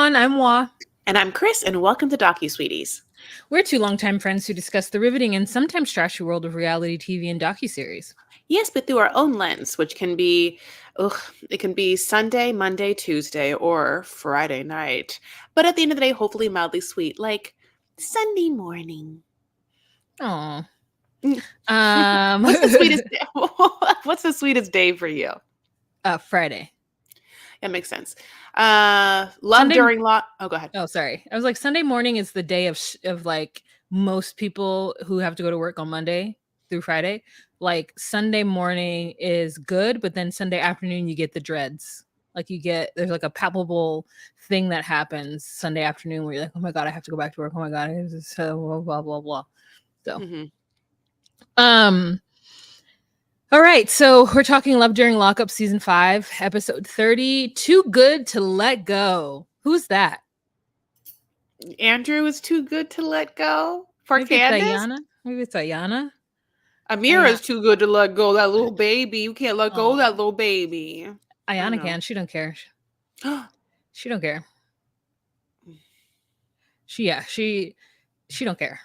everyone, I'm Wa. And I'm Chris, and welcome to DocuSweeties. We're two longtime friends who discuss the riveting and sometimes trashy world of reality TV and docuseries. Yes, but through our own lens, which can be, it can be Sunday, Monday, Tuesday, or Friday night. But at the end of the day, hopefully mildly sweet, like Sunday morning. Aww. What's the sweetest day? What's the sweetest day for you? Friday. That makes sense. Love Sunday. during lot. Oh, go ahead. Oh, sorry. I was like, Sunday morning is the day of like most people who have to go to work on Monday through Friday. Like Sunday morning is good, but then Sunday afternoon you get the dreads. Like there's like a palpable thing that happens Sunday afternoon where you're like, oh my god, I have to go back to work. Oh my god, it's so blah blah blah blah. So, all right, so we're talking Love During Lockup season 5, episode 30. Too Good to Let Go. Who's that? Andrew is too good to let go for Maybe Candace. Maybe it's Ayana. Amira's too good to let go. That little baby. You can't let go of that little baby. Ayana can. She don't care. She don't care. She don't care.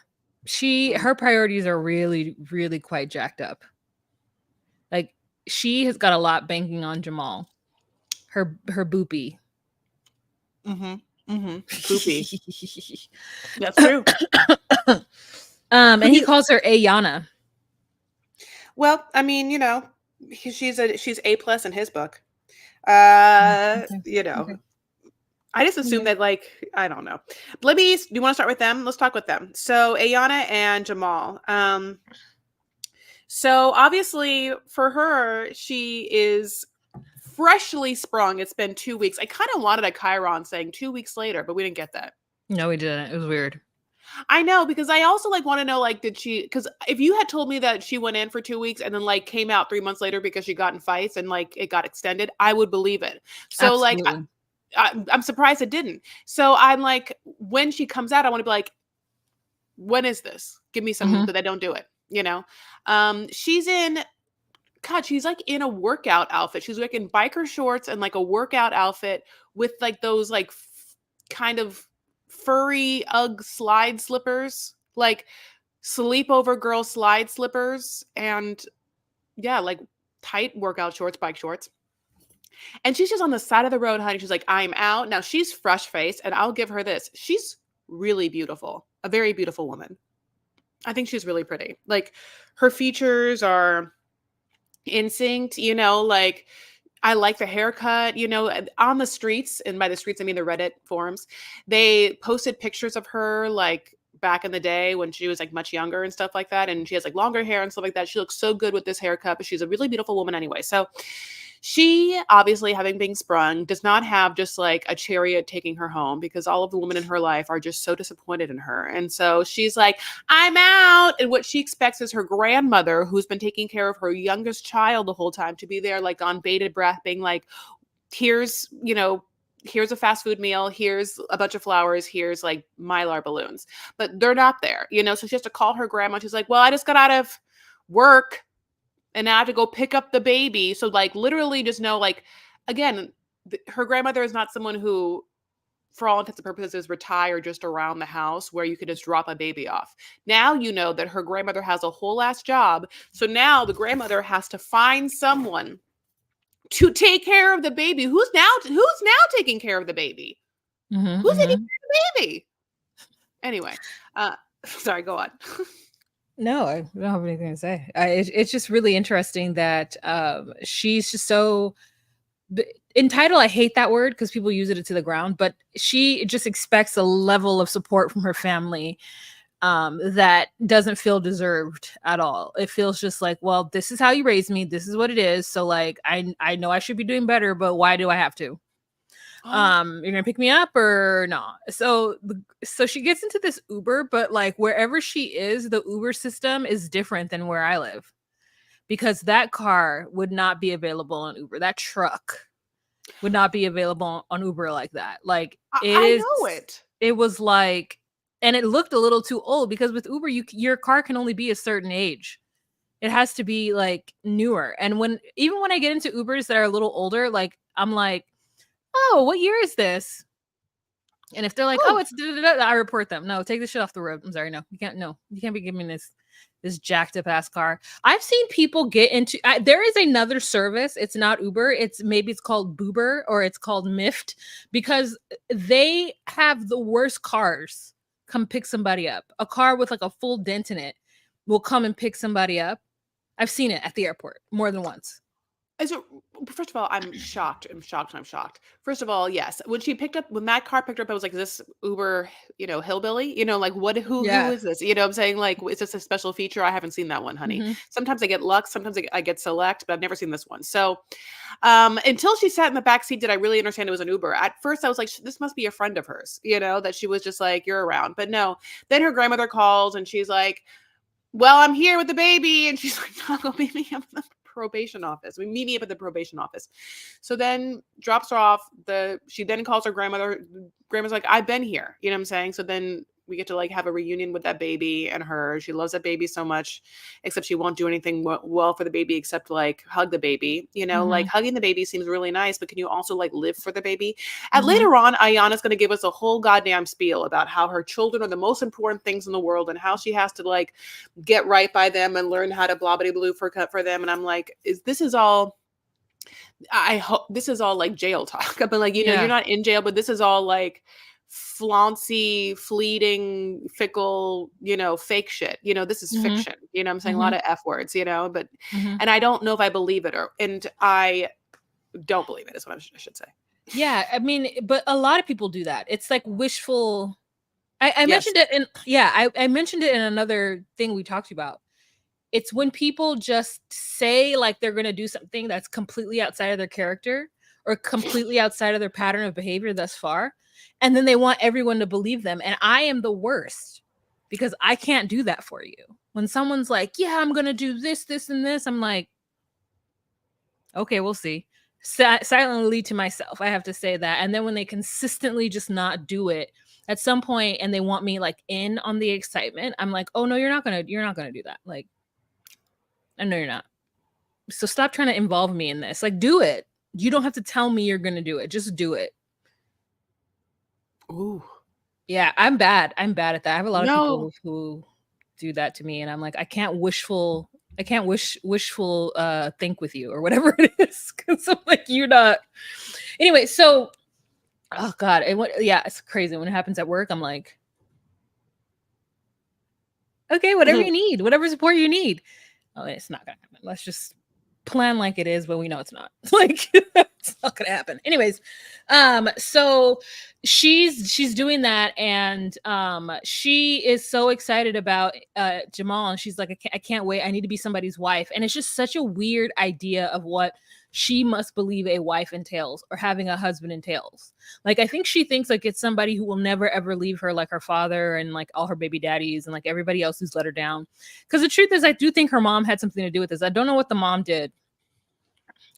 Her priorities are really, really quite jacked up. Like she has got a lot banking on Jamal. Her boopy. Boopy. That's true. And he calls her Ayana. Well, I mean, you know, she's A+ in his book. You know. Okay. I just assume that, like, I don't know. Do you want to start with them? Let's talk with them. So Ayana and Jamal. So obviously for her, she is freshly sprung. It's been 2 weeks. I kind of wanted a Chiron saying 2 weeks later, but we didn't get that. No, we didn't. It was weird. I know, because I also like want to know, like, because if you had told me that she went in for 2 weeks and then like came out 3 months later because she got in fights and like it got extended, I would believe it. So absolutely. Like I'm surprised it didn't. So I'm like, when she comes out, I want to be like, when is this? Give me some, but they don't do it, you know? She's like in a workout outfit. She's like in biker shorts and like a workout outfit with like those like kind of furry Ugg slide slippers, like sleepover girl slide slippers, and yeah, like tight workout shorts, bike shorts. And she's just on the side of the road, honey. She's like, I'm out. Now she's fresh faced, and I'll give her this. She's really beautiful, a very beautiful woman. I think she's really pretty. Like her features are instinct, you know, like I like the haircut, you know, on the streets, and by the streets, I mean the Reddit forums. They posted pictures of her like back in the day when she was like much younger and stuff like that. And she has like longer hair and stuff like that. She looks so good with this haircut, but she's a really beautiful woman anyway. So she, obviously having been sprung, does not have just like a chariot taking her home, because all of the women in her life are just so disappointed in her. And so she's like, I'm out. And what she expects is her grandmother, who's been taking care of her youngest child the whole time, to be there like on bated breath, being like, here's a fast food meal, here's a bunch of flowers, here's like Mylar balloons. But they're not there, you know? So she has to call her grandma. She's like, well, I just got out of work and now I have to go pick up the baby. So like literally just know, like, again, her grandmother is not someone who, for all intents and purposes, is retired just around the house where you could just drop a baby off. Now you know that her grandmother has a whole ass job. So now the grandmother has to find someone to take care of the baby. Who's now taking care of the baby? Who's taking care of the baby? Anyway, sorry, go on. No, I don't have anything to say. It's just really interesting that she's just so entitled. I hate that word because people use it to the ground, but she just expects a level of support from her family that doesn't feel deserved at all. It feels just like, well, this is how you raised me. This is what it is. So like, I know I should be doing better, but why do I have to? You're gonna pick me up or not? So she gets into this Uber, but like wherever she is, the Uber system is different than where I live, because that car would not be available on Uber. That truck would not be available on Uber like that. Like I know it. It was like, and it looked a little too old, because with Uber, your car can only be a certain age. It has to be like newer. And even when I get into Ubers that are a little older, like I'm like, oh, what year is this? And if they're like, oh, Oh, it's I report them. No, take this shit off the road. I'm sorry, no, you can't. No, you can't be giving me this jacked up ass car. I've seen people get into. There is another service. It's not Uber. It's called Boober or it's called Mift because they have the worst cars come pick somebody up. A car with like a full dent in it will come and pick somebody up. I've seen it at the airport more than once. so first of all, I'm shocked. I'm shocked. First of all, yes. When that car picked her up, I was like, is this Uber, hillbilly? Like who Yeah. is this? I'm saying, like, is this a special feature? I haven't seen that one, honey. Mm-hmm. Sometimes I get Lux, sometimes I get Select, but I've never seen this one. So until she sat in the back seat, did I really understand it was an Uber? At first, I was like, this must be a friend of hers, that she was just like, you're around. But no, then her grandmother calls and she's like, well, I'm here with the baby. And she's like, no, go meet me up at the probation office. Meet me up at the probation office. So then drops her off. She then calls her grandmother. Grandma's like, I've been here. You know what I'm saying? So then we get to like have a reunion with that baby and her. She loves that baby so much, except she won't do anything well for the baby except like hug the baby. Like Mm-hmm. hugging the baby seems really nice, but can you also like live for the baby? At Mm-hmm. later on, Ayana's going to give us a whole goddamn spiel about how her children are the most important things in the world and how she has to like get right by them and learn how to blah blah blue for them. And I'm like, this is all. I hope this is all like jail talk. I've been like, you're Yeah. not in jail, but this is all like flauncy, fleeting, fickle, fake shit. This is Mm-hmm. fiction. I'm saying a Mm-hmm. lot of F words, but Mm-hmm. and I don't know if I believe it and I don't believe it is what I should say. Yeah, I mean, but a lot of people do that. It's like wishful. I Yes. mentioned it in I mentioned it in another thing we talked about. It's when people just say like they're gonna do something that's completely outside of their character or completely outside of their pattern of behavior thus far, and then they want everyone to believe them. And I am the worst because I can't do that for you. When someone's like, "Yeah, I'm gonna do this, this, and this," I'm like, okay, we'll see. Silently to myself, I have to say that. And then when they consistently just not do it at some point and they want me like in on the excitement, I'm like, oh no, you're not gonna do that. Like, I know you're not. So stop trying to involve me in this. Like, do it. You don't have to tell me you're gonna do it. Just do it. Ooh. Yeah, I'm bad. I'm bad at that. I have a lot of No. people who do that to me, and I'm like, I can't wishful think with you or whatever it is. Cause I'm like, you're not. Anyway, so oh god, yeah, it's crazy. When it happens at work, I'm like, okay, whatever you need, whatever support you need. Oh, it's not gonna happen. Let's just plan like it is, but we know it's not. Like it's not gonna happen. Anyways, so she's doing that, and she is so excited about Jamal, and she's like, I can't wait. I need to be somebody's wife, and it's just such a weird idea of what she must believe a wife entails or having a husband entails. Like I think she thinks like it's somebody who will never ever leave her, like her father and like all her baby daddies and like everybody else who's let her down. Because the truth is, I do think her mom had something to do with this. I don't know what the mom did,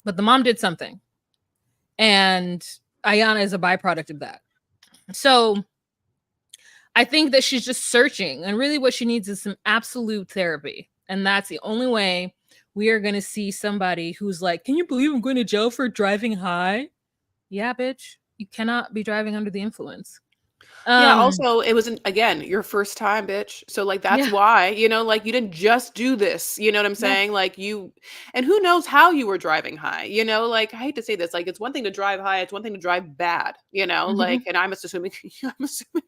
but the mom did something. And Ayana is a byproduct of that. So I think that she's just searching. And really, what she needs is some absolute therapy. And that's the only way we are going to see somebody who's like, can you believe I'm going to jail for driving high? Yeah, bitch. You cannot be driving under the influence. Yeah, Um, also, it wasn't again, your first time, bitch. So, like, that's yeah, why, like, you didn't just do this, you know what I'm yeah. saying? Like, and who knows how you were driving high, like, I hate to say this, like, it's one thing to drive high, it's one thing to drive bad, like, Mhm. and I'm assuming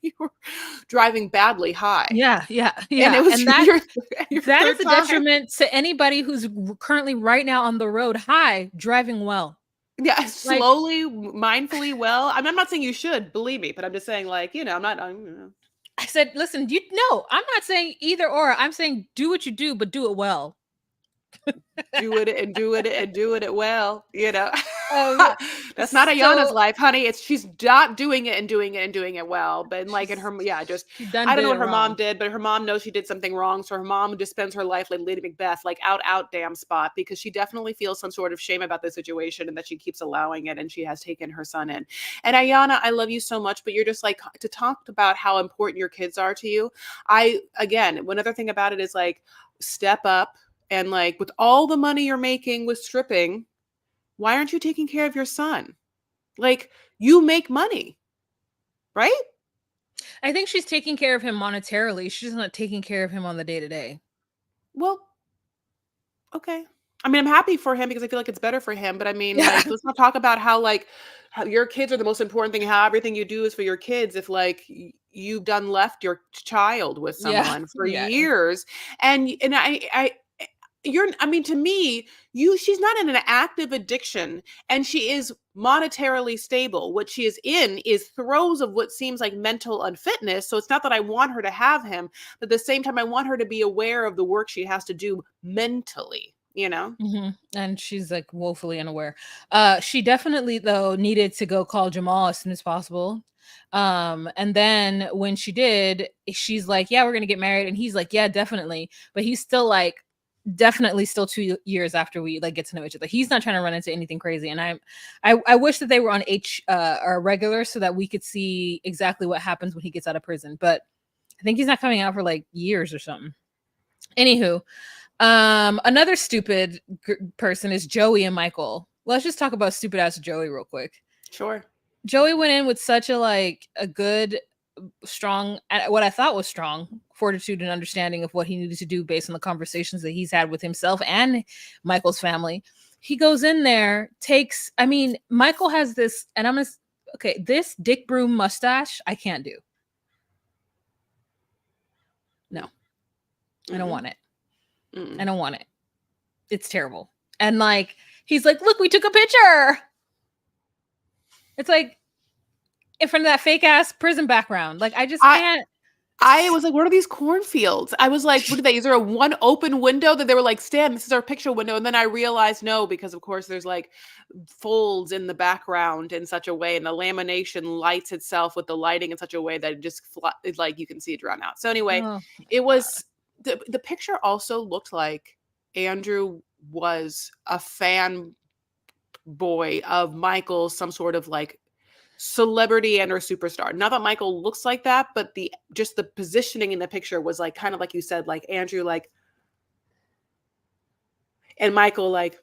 you were driving badly high, Yeah, yeah, and it yeah. was And your that is third a time. detriment to anybody who's currently right now on the road high driving well. Yeah, Like slowly, mindfully well. I'm not saying you should, believe me, but I'm just saying, like, I said, listen, you no, I'm not saying either or. I'm saying do what you do, but do it well. do it and do it and do it well, Um, That's not Ayana's so life, honey. She's not doing it and doing it and doing it well. But like in her, yeah, just she done I don't did know it what her mom wrong. did, but her mom knows she did something wrong. So her mom just spends her life like Lady Macbeth, like out damn spot, because she definitely feels some sort of shame about the situation and that she keeps allowing it and she has taken her son in. And Ayana, I love you so much, but you're just like to talk about how important your kids are to you. One other thing about it is like step up and like with all the money you're making with stripping, why aren't you taking care of your son? Like you make money, right? I think she's taking care of him monetarily. She's not taking care of him on the day to day. Well, okay. I mean, I'm happy for him because I feel like it's better for him, but I mean, Yeah. like, let's not talk about how, like, how your kids are the most important thing, how everything you do is for your kids if, like, you've done left your child with Yeah. someone for Yeah. years, and I mean, to me, she's not in an active addiction, and she is monetarily stable. What she is in is throes of what seems like mental unfitness, so it's not that I want her to have him, but at the same time, I want her to be aware of the work she has to do mentally, you know? And she's like woefully unaware. She definitely though needed to go call Jamal as soon as possible. And then when she did, she's like, "Yeah, we're gonna get married," and he's like, "Yeah, definitely," but he's still like, definitely still 2 years after we like get to know each other. He's not trying to run into anything crazy, and I wish that they were on or regular so that we could see exactly what happens when he gets out of prison. But I think he's not coming out for like years or something. Anywho, another stupid person is Joey and Michael. Let's just talk about stupid ass Joey real quick. Sure. Joey went in with such a good, strong, what I thought was strong fortitude and understanding of what he needed to do based on the conversations that he's had with himself and Michael's family. He goes in there, I mean, Michael has this, and okay, this Dick Broom mustache, I can't do. No, I don't want it. I don't want it. It's terrible. And like, he's like, "Look, we took a picture." It's like in front of that fake ass prison background. Like, I just can't. I was like, "What are these cornfields?" I was like, "What are they? Is there a one open window that they were like, Stan, this is our picture window?" And then I realized no, because of course there's like folds in the background in such a way, and the lamination lights itself with the lighting in such a way that it just it's like you can see it drawn out. So anyway, Oh, it was the picture also looked like Andrew was a fan boy of Michael, some sort of like celebrity and or superstar. Not that Michael looks like that, but just the positioning in the picture was like kind of like you said, like Andrew, like, and Michael, like,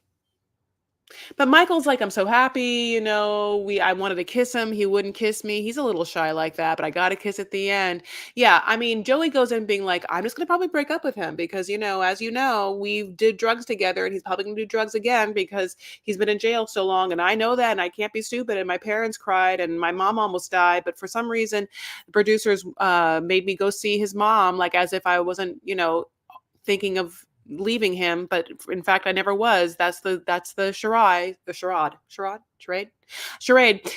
but Michael's like, "I'm so happy, I wanted to kiss him. He wouldn't kiss me. He's a little shy like that, but I got a kiss at the end." Yeah. I mean, Joey goes in being like, "I'm just going to probably break up with him because, as you know, we did drugs together and he's probably going to do drugs again because he's been in jail so long. And I know that, and I can't be stupid. And my parents cried and my mom almost died. But for some reason, the producers made me go see his mom, like as if I wasn't, thinking of leaving him, but in fact I never was. That's the charade.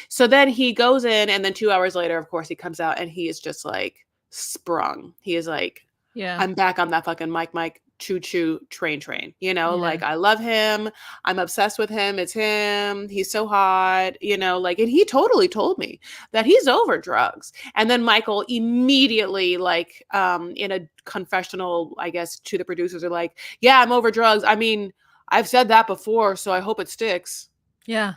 So then he goes in, and then 2 hours later, of course, he comes out and he is just like sprung. He is like, yeah. "I'm back on that fucking Mike choo choo train, Yeah. like I love him. I'm obsessed with him. It's him. He's so hot, like, and he totally told me that he's over drugs." And then Michael immediately, like, in a confessional, I guess, to the producers are like, "Yeah, I'm over drugs. I mean, I've said that before, so I hope it sticks." Yeah.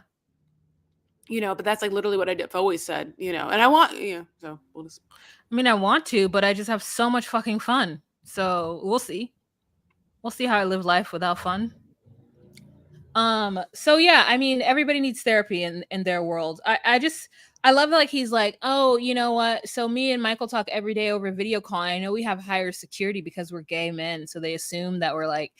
But that's like literally what I've always said, and I want, so we'll just. I mean, I want to, but I just have so much fucking fun. So we'll see. We'll see how I live life without fun. So yeah, I mean, everybody needs therapy in their world. I love like he's like, "Oh, you know what? So me and Michael talk every day over video call. I know we have higher security because we're gay men, so they assume that we're like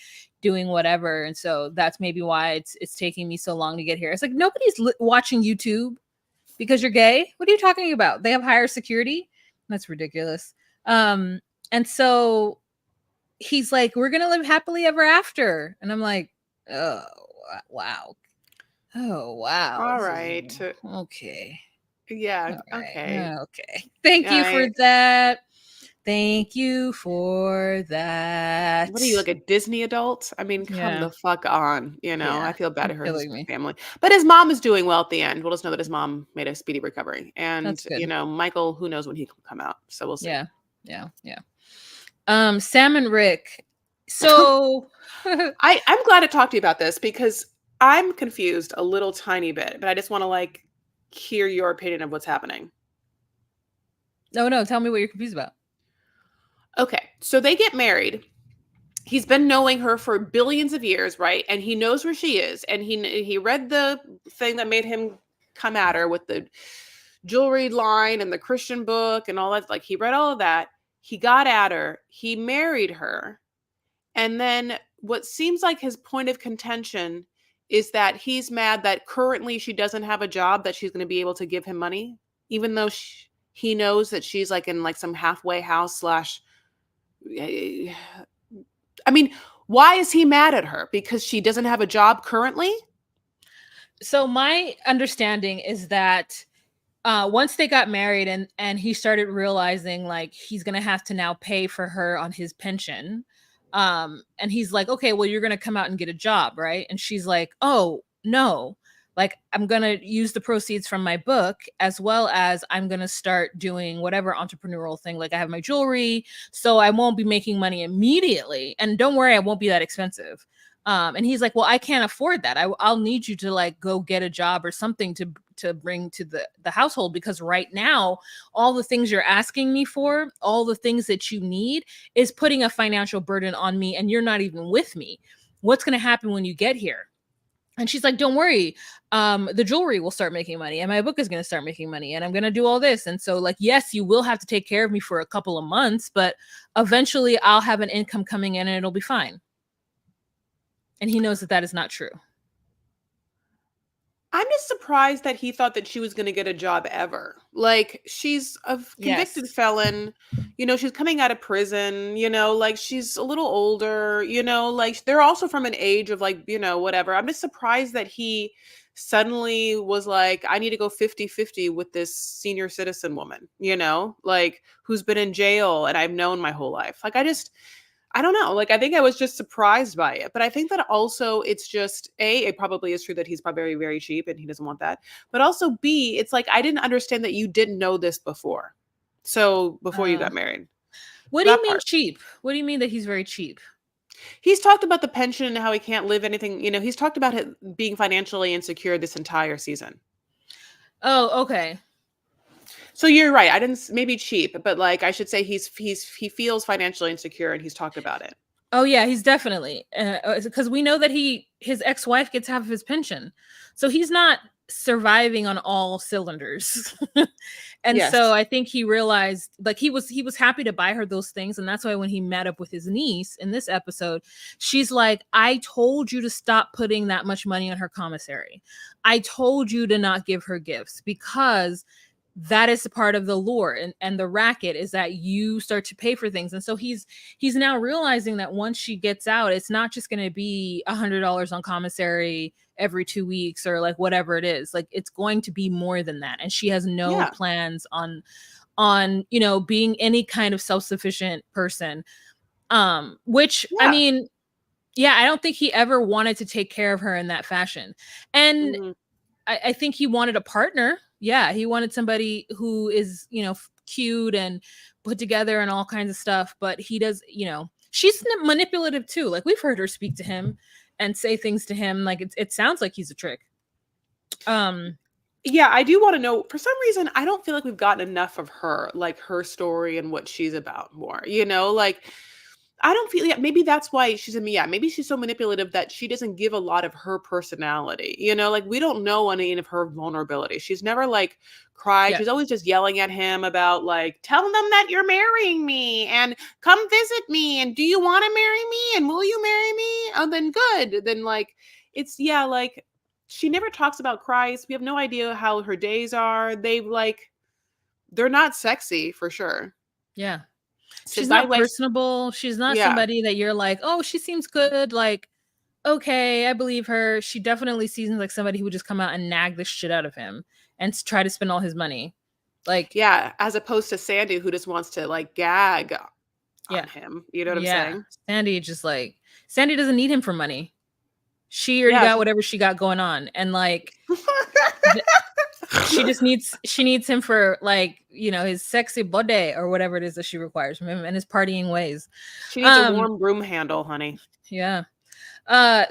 doing whatever, and so that's maybe why it's taking me so long to get here." It's like nobody's watching YouTube because you're gay. What are you talking about? They have higher security? That's ridiculous. And so he's like, "We're gonna live happily ever after," and I'm like, "Oh wow, oh wow, All this is right. okay, Yeah. all Okay. right, okay." Thank you for I that. Thank you for that. What are you, like a Disney adult? I mean, come Yeah, the fuck on, I yeah, feel bad you're for his killing me. family. But his mom is doing well at the end. We'll just know that his mom made a speedy recovery. And, That's good. Michael, who knows when he can come out. So we'll see. Yeah, yeah, yeah. Sam and Rick. So I'm glad to talk to you about this because I'm confused a little tiny bit, but I just want to like hear your opinion of what's happening. no, tell me what you're confused about. Okay. So they get married. He's been knowing her for billions of years, right? And he knows where she is. And he read the thing that made him come at her with the jewelry line and the Christian book and all that. Like he read all of that. He got at her. He married her. And then what seems like his point of contention is that he's mad that currently she doesn't have a job that she's going to be able to give him money, even though he knows that she's like in like some halfway house slash. I mean, why is he mad at her? Because she doesn't have a job currently? So my understanding is that once they got married and he started realizing like he's gonna have to now pay for her on his pension, and he's like, okay, well, you're gonna come out and get a job, right? And she's like, oh no, like I'm gonna use the proceeds from my book, as well as I'm gonna start doing whatever entrepreneurial thing. Like I have my jewelry, so I won't be making money immediately, and don't worry, I won't be that expensive. And he's like, well, I can't afford that. I'll need you to like go get a job or something to bring to the household, because right now all the things you're asking me for, all the things that you need, is putting a financial burden on me, and you're not even with me. What's going to happen when you get here? And she's like, don't worry, the jewelry will start making money, and my book is going to start making money, and I'm going to do all this. And so like, yes, you will have to take care of me for a couple of months, but eventually I'll have an income coming in and it'll be fine. And he knows that that is not true. I'm just surprised that he thought that she was going to get a job ever. Like, she's a convicted Yes. felon. You know, she's coming out of prison, you know, like she's a little older, you know, like they're also from an age of like, you know, whatever. I'm just surprised that he suddenly was like, I need to go 50-50 with this senior citizen woman, you know, like who's been in jail and I've known my whole life. Like, I don't know. Like, I think I was just surprised by it. But I think that also it's just, A, it probably is true that he's probably very, very cheap and he doesn't want that. But also, B, it's like, I didn't understand that you didn't know this before. So before you Uh, got married. what do you That mean part. cheap? What do you mean that he's very cheap? He's talked about the pension and how he can't live anything. You know, he's talked about it being financially insecure this entire season. Oh, okay. So you're right. I didn't maybe cheap, but like I should say he feels financially insecure and he's talked about it. Oh yeah, he's definitely, because we know that his ex-wife gets half of his pension, so he's not surviving on all cylinders. And so Yes. I think he realized, like he was happy to buy her those things, and that's why when he met up with his niece in this episode, she's like, I told you to stop putting that much money on her commissary. I told you to not give her gifts, because that is a part of the lure and the racket, is that you start to pay for things. And so he's now realizing that once she gets out, it's not just going to be $100 on commissary every 2 weeks or like whatever it is. Like it's going to be more than that, and she has no Yeah. plans on being any kind of self-sufficient person, which I Yeah. mean, yeah, I don't think he ever wanted to take care of her in that fashion. And Mhm. I think he wanted a partner. Yeah, he wanted somebody who is, cute and put together and all kinds of stuff. But he does, she's manipulative too. Like we've heard her speak to him and say things to him. Like it sounds like he's a trick. Um, Yeah, I do want to know. For some reason, I don't feel like we've gotten enough of her, like her story and what she's about more. You know, like I don't feel. Yeah, maybe that's why she's in me. Yeah, maybe she's so manipulative that she doesn't give a lot of her personality. You know, like we don't know any of her vulnerability. She's never like cried. yeah, She's always just yelling at him about like, tell them that you're marrying me and come visit me and do you want to marry me and will you marry me? Oh, then good. Then like, it's yeah, like she never talks about Christ. We have no idea how her days are. They're not sexy for sure. yeah. Says She's my not wife, personable. She's not yeah, somebody that you're like, oh, she seems good. Like, okay, I believe her. She definitely seems like somebody who would just come out and nag the shit out of him and try to spend all his money. Like, yeah, as opposed to Sandy who just wants to like gag yeah, on him. You know what I'm yeah. saying? Sandy doesn't need him for money. She already Yeah. got whatever she got going on, and like th- she needs him for like his sexy body or whatever it is that she requires from him, and his partying ways. She needs a Um, warm broom handle, honey. yeah.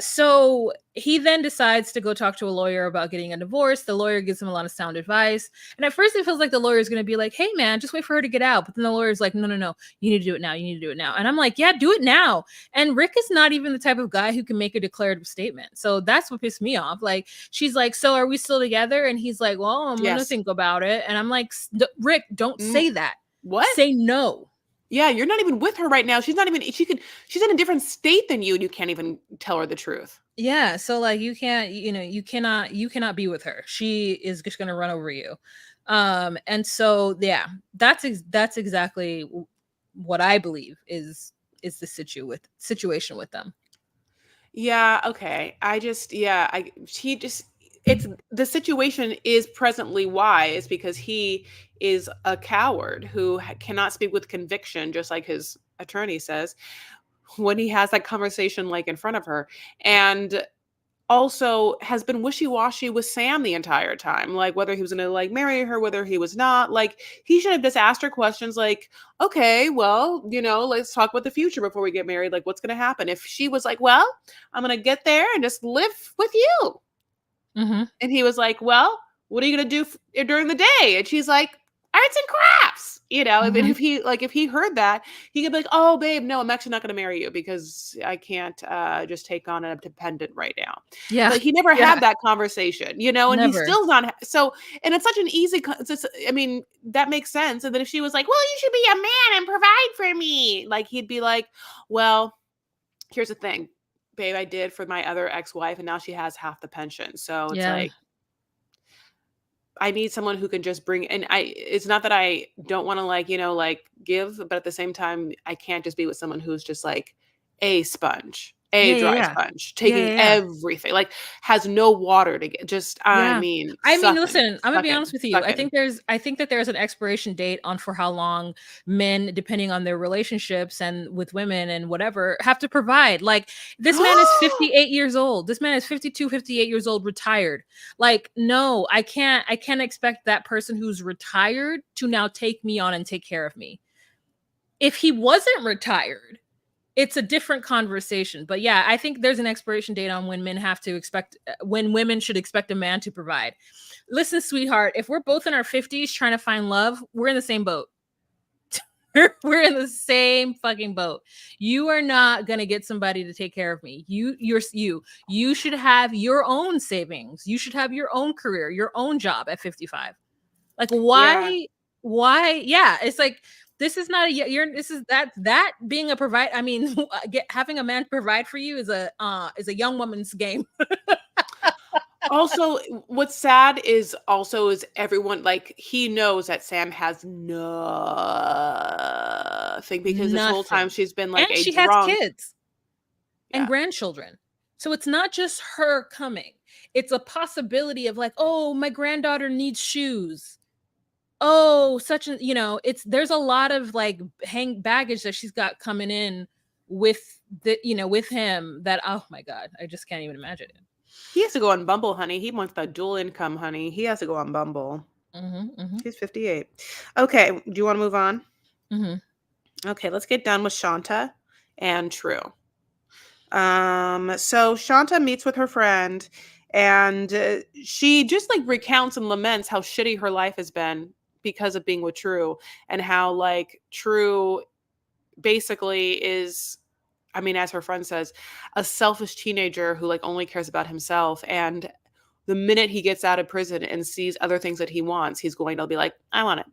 So he then decides to go talk to a lawyer about getting a divorce. The lawyer gives him a lot of sound advice. And at first it feels like the lawyer is going to be like, hey man, just wait for her to get out. But then the lawyer's like, no, no, no, you need to do it now. You need to do it now. And I'm like, yeah, do it now. And Rick is not even the type of guy who can make a declarative statement. So that's what pissed me off. Like, she's like, so are we still together? And he's like, well, I'm going to think about it. And I'm like, Rick, don't say that. What? Say no. Yeah, you're not even with her right now. She's in a different state than you, and you can't even tell her the truth. Yeah, so like you can't, you cannot be with her. She is just going to run over you. And so yeah, that's exactly what I believe is the situation with them. Yeah, okay. It's the situation is presently why is because he is a coward who cannot speak with conviction, just like his attorney says, when he has that conversation like in front of her. And also has been wishy-washy with Sam the entire time, like whether he was gonna like marry her, whether he was not. Like he should have just asked her questions like, okay, well, let's talk about the future before we get married. Like, what's gonna happen? If she was like, well, I'm gonna get there and just live with you. Mm-hmm. And he was like, well, what are you gonna do during the day? And she's like, arts and crafts. Mm-hmm. And if he heard that, he could be like, oh babe, no, I'm actually not gonna marry you because I can't just take on a dependent right now. Yeah. But he never had that conversation, and Never. he's still not. So, and it's such an easy, I mean, that makes sense. And then if she was like, well, you should be a man and provide for me, like he'd be like, well, here's the thing, babe, I did for my other ex-wife and now she has half the pension. So it's like, I need someone who can just bring, and it's not that I don't want to like give, but at the same time, I can't just be with someone who's just like a sponge, dry sponge, taking everything, like has no water to get. Just, I mean, listen, I'm gonna be honest with you. I think that there's an expiration date on for how long men, depending on their relationships and with women and whatever, have to provide. Like this man is 58 years old. This man is 52, 58 years old, retired. Like, no, I can't expect that person who's retired to now take me on and take care of me. If he wasn't retired, it's a different conversation. But yeah, I think there's an expiration date on when when women should expect a man to provide. Listen, sweetheart, if we're both in our 50s trying to find love, we're in the same boat. We're in the same fucking boat. You are not going to get somebody to take care of me. You should have your own savings. You should have your own career, your own job at 55. Like, why? Yeah, it's like, this is not that being a provide. I mean, having a man provide for you is a young woman's game. Also, what's sad is everyone, like, he knows that Sam has nothing because this whole time she's been like, and she has kids and grandchildren. So it's not just her coming. It's a possibility of like, oh, my granddaughter needs shoes. Oh, there's a lot of like baggage that she's got coming in with with him that, oh my God, I just can't even imagine it. He has to go on Bumble, honey. He wants that dual income, honey. He has to go on Bumble. He's 58. Okay, do you want to move on? Okay, let's get done with Shanta and True. So Shanta meets with her friend, and she just like recounts and laments how shitty her life has been because of being with True, and how like True basically is, I mean, as her friend says, a selfish teenager who like only cares about himself. And the minute he gets out of prison and sees other things that he wants, he's going to be like, I want it.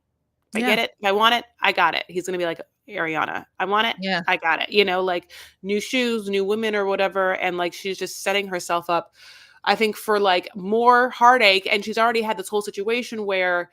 I get it. I want it. I got it. He's going to be like, Ariana, I want it. Yeah. I got it. Like new shoes, new women or whatever. And like, she's just setting herself up, I think, for like more heartache. And she's already had this whole situation where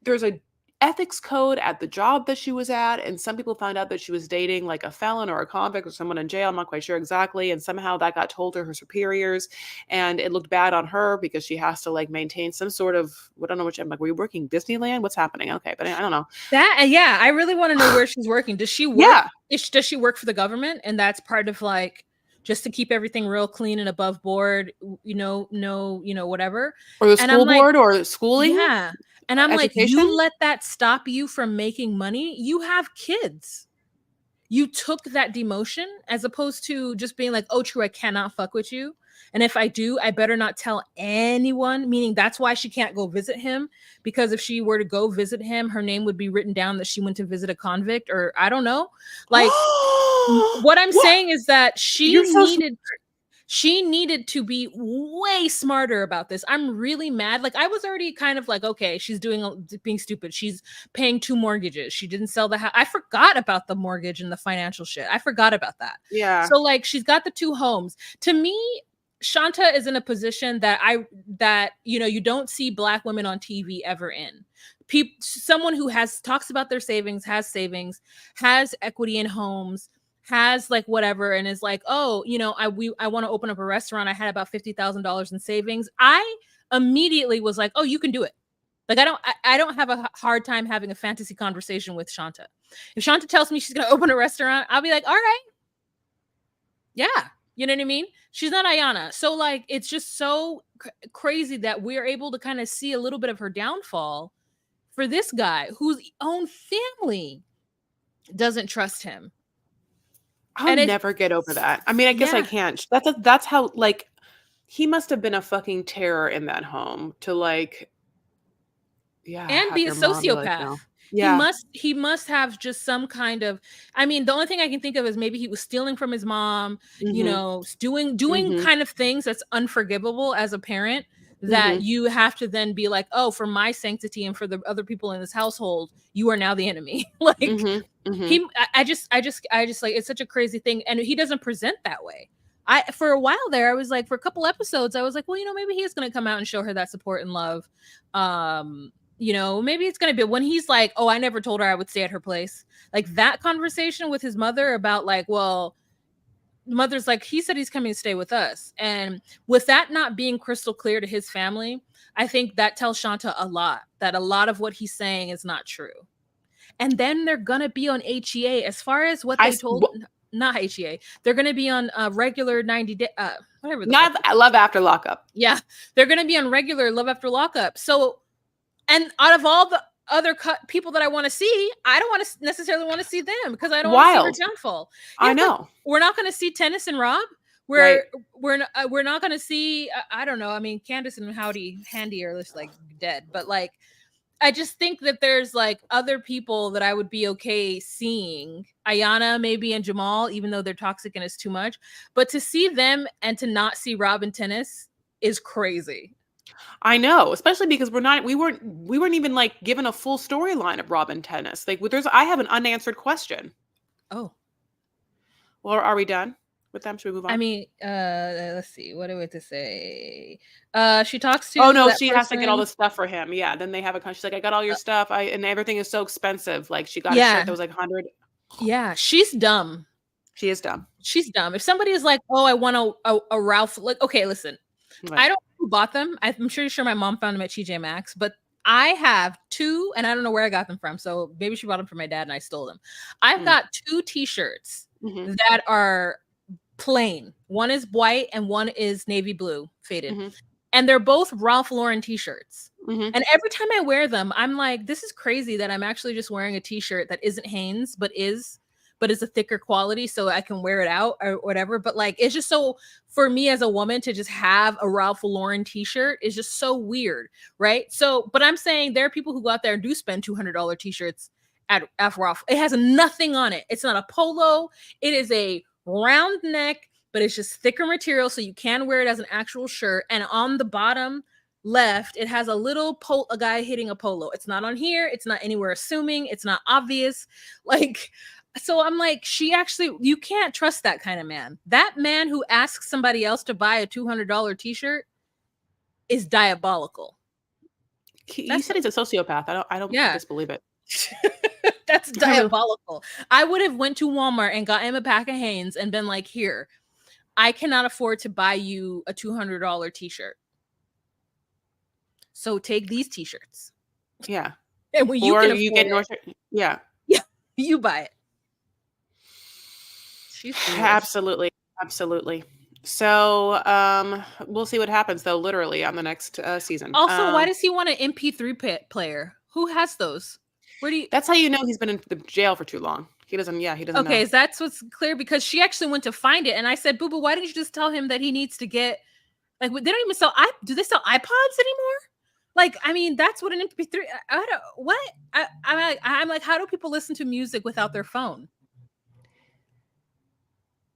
there's a ethics code at the job that she was at, and some people found out that she was dating like a felon or a convict or someone in jail. I'm not quite sure exactly. And somehow that got told to her superiors, and it looked bad on her because she has to like maintain some sort of, I don't know which, I'm like, were you working Disneyland? What's happening? Okay, but I don't know. I really want to know where she's working. Does she work? Yeah. Does she work for the government? And that's part of like, just to keep everything real clean and above board, whatever. Or the school board or schooling? Yeah. And I'm like, you let that stop you from making money? You have kids. you took that demotion as opposed to just being like, oh, true, I cannot fuck with you. And if I do, I better not tell anyone, meaning that's why she can't go visit him. Because if she were to go visit him, her name would be written down that she went to visit a convict, or I don't know. Like, what I'm saying is that she needed to be way smarter about this. I'm really mad. Like, I was already kind of like, okay, she's being stupid. She's paying 2 mortgages. She didn't sell the house. I forgot about the mortgage and the financial shit. I forgot about that. Yeah. So like, she's got the 2 homes. To me, Shanta is in a position that you don't see Black women on TV ever in. Someone who talks about their savings, has equity in homes, has like whatever, and is like, oh, I want to open up a restaurant. I had about $50,000 in savings. I immediately was like, oh, you can do it. Like, I don't have a hard time having a fantasy conversation with Shanta. If Shanta tells me she's gonna open a restaurant, I'll be like, all right, yeah, you know what I mean? She's not Ayana. So like, it's just so crazy that we're able to kind of see a little bit of her downfall for this guy whose own family doesn't trust him. I'll never get over that. I mean, I guess I can't. That's how, like, he must have been a fucking terror in that home to like, and be a sociopath. Like, yeah. He must have just some kind of, I mean, the only thing I can think of is maybe he was stealing from his mom, doing kind of things that's unforgivable as a parent, that you have to then be like, oh, for my sanctity and for the other people in this household, you are now the enemy. Like, I just like, it's such a crazy thing. And he doesn't present that way. For a while there, I was like, for a couple episodes, I was like, well, maybe he is going to come out and show her that support and love. Maybe it's going to be when he's like, oh, I never told her I would stay at her place. Like, that conversation with his mother about like, well, mother's like, he said he's coming to stay with us. And with that not being crystal clear to his family, I think that tells Shanta a lot, that a lot of what he's saying is not true. And then they're going to be on HEA as far as what they told. Not HEA. They're going to be on regular 90 day, whatever. Not Love After Lockup. Yeah. They're going to be on regular Love After Lockup. So, and out of all the other people that I want to see, I don't want to necessarily want to see them because I don't want to see her downfall. Yeah, I know. We're not going to see Tennis and Rob. We're not going to see, I don't know. I mean, Candace and Handy are just like dead, but like, I just think that there's like other people that I would be okay seeing. Ayana maybe and Jamal, even though they're toxic and it's too much. But to see them and to not see Rob and Tennis is crazy. I know, especially because we weren't even like given a full storyline of Rob and Tennis. Like, I have an unanswered question. Oh. Well, are we done with them? Should we move on? I mean, let's see. What do we have to say? She talks to. Oh no, she has to get all the stuff for him. Yeah. Then they have she's like, I got all your stuff. And everything is so expensive. Like, she got a shirt that was like 100. Yeah, she's dumb. She is dumb. She's dumb. If somebody is like, oh, I want a Ralph. Like, okay, listen. Right. I don't know who bought them. I'm sure my mom found them at TJ Maxx, but I have 2, and I don't know where I got them from. So maybe she bought them for my dad and I stole them. I've got 2 t-shirts that are plain. One is white and one is navy blue faded. And they're both Ralph Lauren t-shirts. And every time I wear them, I'm like, this is crazy that I'm actually just wearing a t-shirt that isn't Hanes, but is a thicker quality, so I can wear it out or whatever. But like, it's just so, for me as a woman to just have a Ralph Lauren t-shirt is just so weird, right? So, but I'm saying there are people who go out there and do spend $200 t-shirts at Ralph. It has nothing on it. It's not a polo. It is a round neck, but it's just thicker material, so you can wear it as an actual shirt. And on the bottom left, it has a guy hitting a polo. It's not on here. It's not anywhere assuming. It's not obvious. Like, so I'm like, you can't trust that kind of man. That man who asks somebody else to buy a $200 t-shirt is diabolical. You said he's a sociopath. I don't disbelieve it. That's diabolical. I would have went to Walmart and got him a pack of Hanes and been like, here, I cannot afford to buy you a $200 t-shirt. So take these t-shirts. Yeah. And when you get North, yeah, you buy it. Absolutely. So we'll see what happens though, literally on the next season. Also, why does he want an MP3 player? Who has those? Where do you? That's how you know he's been in the jail for too long. He doesn't Okay, know. that's what's clear because she actually went to find it, and I said, "Boo boo, why didn't you just tell him that he needs to get like they don't even sell do they sell iPods anymore? Like, I mean, that's what an MP3. I don't what I'm like, how do people listen to music without their phone?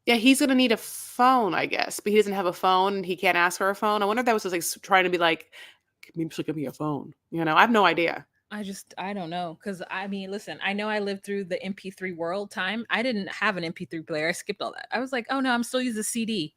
Yeah, he's gonna need a phone, I guess, but he doesn't have a phone, and he can't ask for a phone. I wonder if that was just, like, trying to be like, "Maybe she'll give me a phone." I have no idea. I don't know because I mean, listen, I know I lived through the MP3 world time. I didn't have an MP3 player. I skipped all that. I was like, oh no, I'm still using CD.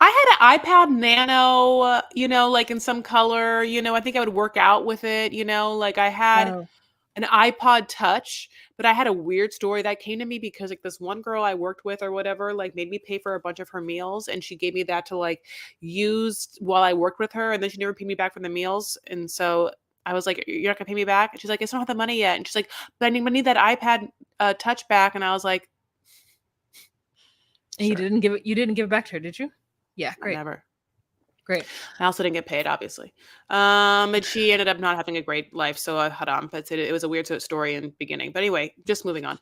I had an iPad Nano, like, in some color, I think I would work out with it, like, I had Oh. an iPod Touch, but I had a weird story that came to me because, like, this one girl I worked with or whatever, like, made me pay for a bunch of her meals, and she gave me that to, like, use while I worked with her, and then she never paid me back for the meals, and so I was like, "You're not gonna pay me back?" And she's like, "I still don't have the money yet," and she's like, "But I need that iPad, Touch back," and I was like, And "Sure." you didn't give it back to her, did you? Yeah, I great. never. Great. I also didn't get paid, obviously. And she ended up not having a great life, so I had on. But it was a weird story in the beginning. But anyway, just moving on.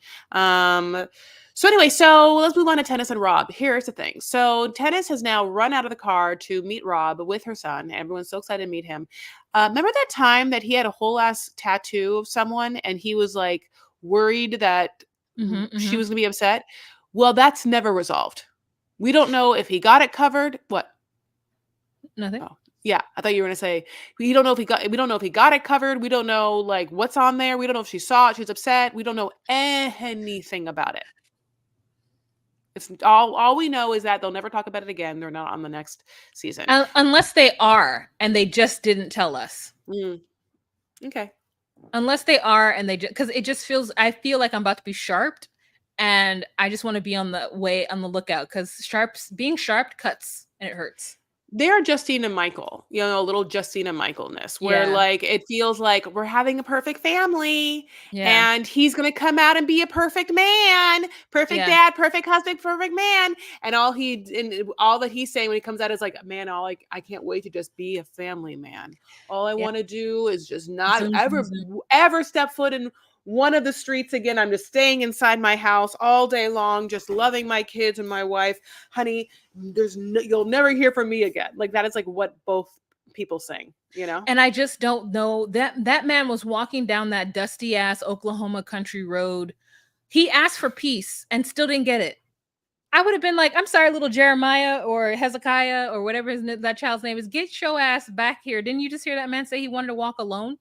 So let's move on to Tennis and Rob. Here's the thing. So Tennis has now run out of the car to meet Rob with her son. Everyone's so excited to meet him. Remember that time that he had a whole ass tattoo of someone, and he was like worried that she was gonna be upset? Well, that's never resolved. We don't know if he got it covered. What? Nothing. Oh, yeah. I thought you were gonna say we don't know if he got it covered. We don't know like what's on there. We don't know if she saw it, she was upset. We don't know anything about it. It's all we know is that they'll never talk about it again. They're not on the next season. Unless they are and they just didn't tell us. Mm, okay. Unless they are and they just because it just feels I feel like I'm about to be sharped and I just want to be on the lookout because being sharped cuts and it hurts. They're Justine and Michael, a little Justine and Michaelness, where Yeah. like it feels like we're having a perfect family Yeah. and he's gonna come out and be a perfect man, perfect Yeah. dad, perfect husband, perfect man. And all that he's saying when he comes out is like, man, I can't wait to just be a family man. All I Yeah. want to do is just not Zoom, zoom, zoom. ever step foot in one of the streets again. I'm just staying inside my house all day long, just loving my kids and my wife. Honey, you'll never hear from me again. Like that is like what both people sing, And I just don't know that man was walking down that dusty ass Oklahoma country road. He asked for peace and still didn't get it. I would have been like, I'm sorry, little Jeremiah or Hezekiah or whatever that child's name is. Get your ass back here. Didn't you just hear that man say he wanted to walk alone?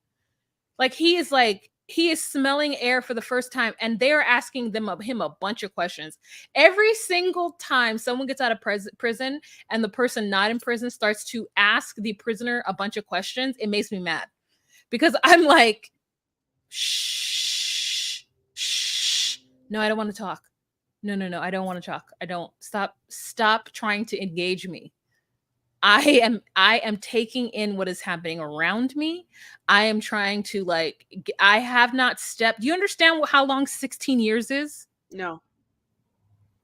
He is smelling air for the first time, and they're asking him a bunch of questions. Every single time someone gets out of prison and the person not in prison starts to ask the prisoner a bunch of questions, it makes me mad because I'm like, shh, shh. No, I don't want to talk. No, I don't want to talk. I don't stop trying to engage me. I am taking in what is happening around me. I am trying to I have not stepped. Do you understand how long 16 years is? No.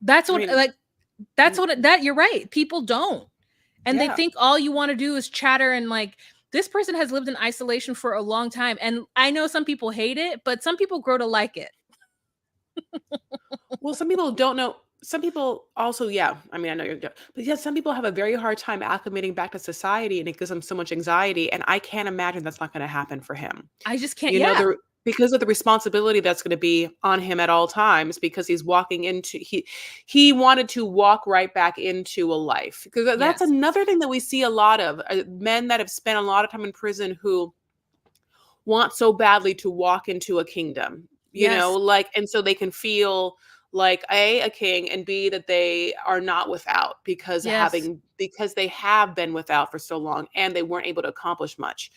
That's I what mean, that you're right. People don't. And they yeah. think all you want to do is chatter and this person has lived in isolation for a long time. And I know some people hate it, but some people grow to like it. Well, some people don't know. Some people also, yeah. I mean, I know but yeah, some people have a very hard time acclimating back to society, and it gives them so much anxiety. And I can't imagine that's not going to happen for him. I just can't. You know, Yeah. the because of the responsibility that's going to be on him at all times, because he's walking into he wanted to walk right back into a life, because that's Yes. another thing that we see a lot of men that have spent a lot of time in prison who want so badly to walk into a kingdom, Yes. and so they can feel like a king, and b that they are not without, Yes. because they have been without for so long and they weren't able to accomplish much.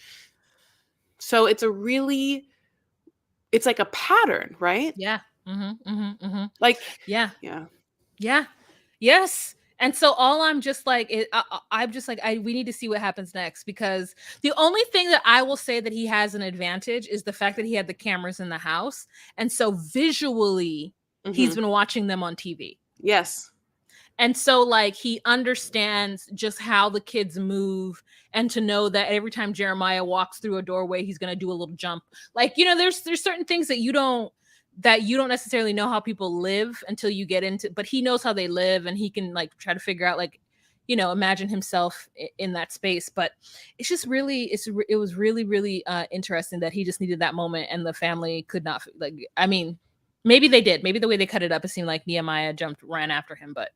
So it's like a pattern, right? Yeah. Like, Yeah. yeah. Yeah. Yes. And so all I'm just like, I'm just like, we need to see what happens next because the only thing that I will say that he has an advantage is the fact that he had the cameras in the house. And so visually, he's Mhm. been watching them on TV. Yes. And so like he understands just how the kids move, and to know that every time Jeremiah walks through a doorway, he's gonna do a little jump. Like, there's certain things that you don't necessarily know how people live until you get into, but he knows how they live, and he can like try to figure out, like, imagine himself in that space. But it's just really, it was really, really interesting that he just needed that moment, and the family could not, like, I mean, maybe they did. Maybe the way they cut it up, it seemed like Nehemiah ran after him, but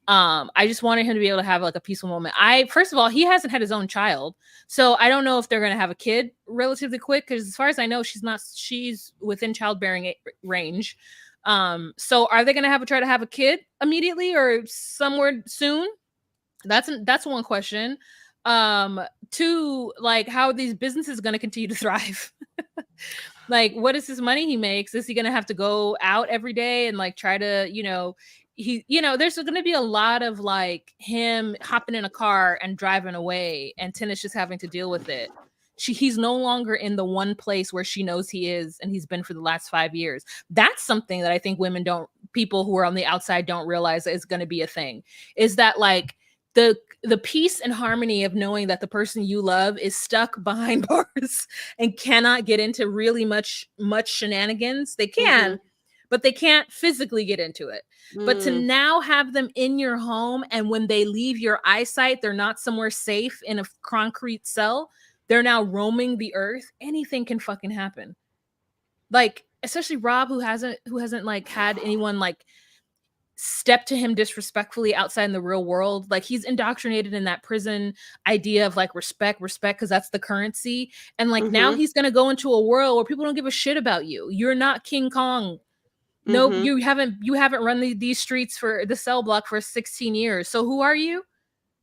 I just wanted him to be able to have like a peaceful moment. First of all, he hasn't had his own child, so I don't know if they're going to have a kid relatively quick, because as far as I know, she's within childbearing range. So are they going to try to have a kid immediately or somewhere soon? That's one question. Two, like, how are these businesses going to continue to thrive? Like, what is this money he makes? Is he going to have to go out every day and like try to, there's going to be a lot of like him hopping in a car and driving away, and Tennis just having to deal with it. He's no longer in the one place where she knows he is, and he's been for the last 5 years. That's something that I think people who are on the outside don't realize is going to be a thing, is that like the peace and harmony of knowing that the person you love is stuck behind bars and cannot get into really much shenanigans. They can, but they can't physically get into it. But to now have them in your home, and when they leave your eyesight, they're not somewhere safe in a concrete cell. They're now roaming the earth. Anything can fucking happen. Like, especially Rob, who hasn't like had anyone like step to him disrespectfully outside in the real world. Like, he's indoctrinated in that prison idea of like respect, because that's the currency. And like now he's gonna go into a world where people don't give a shit about you. You're not King Kong. No, you haven't run these streets for the cell block for 16 years. So who are you?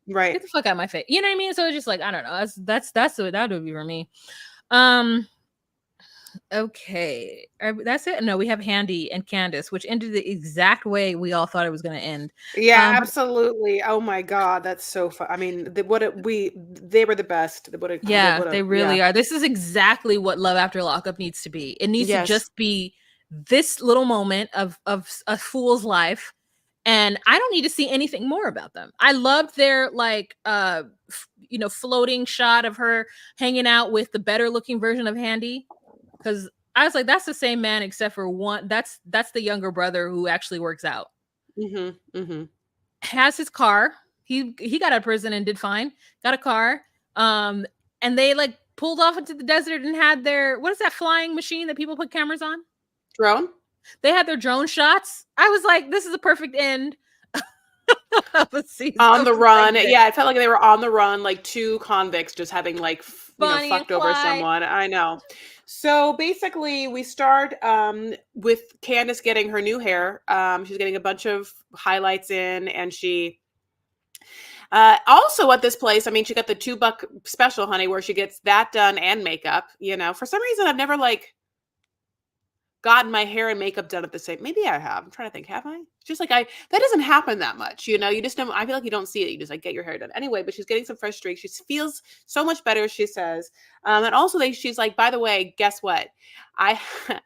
Right. Get the fuck out of my face. You know what I mean? So it's just like, I don't know. That's what that would be for me. Okay, that's it. No, we have Handy and Candace, which ended the exact way we all thought it was going to end. Yeah, absolutely. Oh my God, that's so fun. I mean, they were the best. They really are. This is exactly what Love After Lockup needs to be. It needs to just be this little moment of a fool's life, and I don't need to see anything more about them. I loved their like floating shot of her hanging out with the better looking version of Handy. Because I was like, that's the same man, except for one. That's the younger brother who actually works out. Has his car. He got out of prison and did fine. Got a car. And they like pulled off into the desert and had their, what is that flying machine that people put cameras on? Drone. They had their drone shots. I was like, this is a perfect end. On the run. Yeah, it felt like they were on the run, like two convicts just having like fucked over someone. I know. So basically we start with Candace getting her new hair. She's getting a bunch of highlights in, and she also at this place, I mean, she got the $2 special, honey, where she gets that done and makeup. For some reason I've never like gotten my hair and makeup done at the same. Maybe I have. I'm trying to think. Have I? Just like that doesn't happen that much. You just don't. I feel like you don't see it. You just like get your hair done anyway. But she's getting some fresh streaks. She feels so much better. She says, and also she's like, by the way, guess what? I